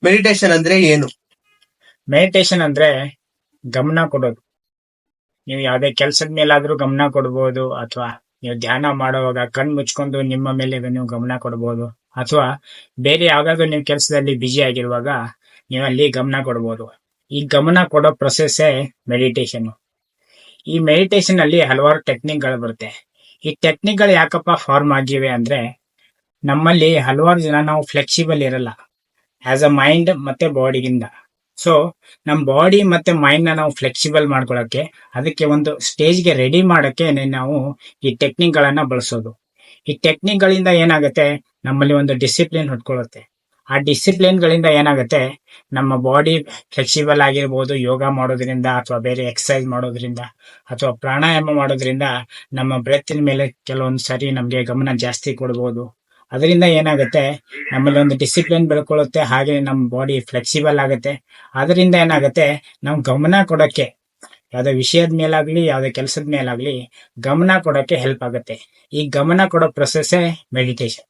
Meditation ಅಂದ್ರೆ ಏನು? Meditation ಅಂದ್ರೆ ಗಮನ ಕೊಡೋದು. ನೀವು ಯಾವುದೇ ಕೆಲಸದ ಮೇಲಾದ್ರೂ ಗಮನ ಕೊಡ್ಬೋದು, ಅಥವಾ ನೀವು ಧ್ಯಾನ ಮಾಡುವಾಗ ಕಣ್ ಮುಚ್ಕೊಂಡು ನಿಮ್ಮ ಮೇಲೆ ನೀವು ಗಮನ ಕೊಡ್ಬೋದು, ಅಥವಾ ಬೇರೆ ಯಾವ್ದಾದ್ರು ನೀವು ಕೆಲಸದಲ್ಲಿ ಬ್ಯುಸಿ ಆಗಿರುವಾಗ ನೀವು ಅಲ್ಲಿ ಗಮನ ಕೊಡ್ಬೋದು. ಈ ಗಮನ ಕೊಡೋ ಪ್ರೊಸೆಸ್ಸೇ ಮೆಡಿಟೇಷನ್. ಈ ಮೆಡಿಟೇಷನ್ ಅಲ್ಲಿ ಹಲವಾರು ಟೆಕ್ನಿಕ್ಗಳು ಬರುತ್ತೆ. ಈ ಟೆಕ್ನಿಕ್ಗಳು ಯಾಕಪ್ಪ ಫಾರ್ಮ್ ಆಗಿವೆ ಅಂದ್ರೆ, ನಮ್ಮಲ್ಲಿ ಹಲವಾರು ಜನ ನಾವು ಫ್ಲೆಕ್ಸಿಬಲ್ ಇರಲ್ಲ ಆಸ್ ಅ ಮೈಂಡ್ ಮತ್ತೆ ಬಾಡಿಗಿಂದ. ಸೊ ನಮ್ಮ ಬಾಡಿ ಮತ್ತೆ ಮೈಂಡ್ ನ ನಾವು ಫ್ಲೆಕ್ಸಿಬಲ್ ಮಾಡ್ಕೊಳಕ್ಕೆ, ಅದಕ್ಕೆ ಒಂದು ಸ್ಟೇಜ್ಗೆ ರೆಡಿ ಮಾಡಕ್ಕೆ ನಾವು ಈ ಟೆಕ್ನಿಕ್ ಗಳನ್ನ ಬಳಸೋದು. ಈ ಟೆಕ್ನಿಕ್ ಗಳಿಂದ ಏನಾಗುತ್ತೆ, ನಮ್ಮಲ್ಲಿ ಒಂದು ಡಿಸಿಪ್ಲಿನ್ ಹೊಟ್ಕೊಳ್ಳುತ್ತೆ. ಆ ಡಿಸಿಪ್ಲಿನ್ ಗಳಿಂದ ಏನಾಗುತ್ತೆ, ನಮ್ಮ ಬಾಡಿ ಫ್ಲೆಕ್ಸಿಬಲ್ ಆಗಿರ್ಬೋದು. ಯೋಗ ಮಾಡೋದ್ರಿಂದ, ಅಥವಾ ಬೇರೆ ಎಕ್ಸರ್ಸೈಸ್ ಮಾಡೋದ್ರಿಂದ, ಅಥವಾ ಪ್ರಾಣಾಯಾಮ ಮಾಡೋದ್ರಿಂದ ನಮ್ಮ ಬ್ರೆತ್ತಿನ ಮೇಲೆ ಕೆಲವೊಂದು ಸರಿ ನಮ್ಗೆ ಗಮನ ಜಾಸ್ತಿ ಕೊಡ್ಬೋದು. ಅದರಿಂದ ಏನಾಗುತ್ತೆ, ನಮ್ಮಲ್ಲಿ ಒಂದು ಡಿಸಿಪ್ಲಿನ್ ಬೆಳ್ಕೊಳ್ಳುತ್ತೆ, ಹಾಗೆ ನಮ್ಮ ಬಾಡಿ ಫ್ಲೆಕ್ಸಿಬಲ್ ಆಗುತ್ತೆ. ಅದರಿಂದ ಏನಾಗುತ್ತೆ, ನಾವು ಗಮನ ಕೊಡಕ್ಕೆ, ಯಾವ್ದೇ ವಿಷಯದ ಮೇಲಾಗ್ಲಿ ಯಾವ್ದೇ ಕೆಲಸದ ಮೇಲಾಗ್ಲಿ ಗಮನ ಕೊಡಕ್ಕೆ ಹೆಲ್ಪ್ ಆಗುತ್ತೆ. ಈ ಗಮನ ಕೊಡೋ ಪ್ರೊಸೆಸ್ಸೇ ಮೆಡಿಟೇಷನ್.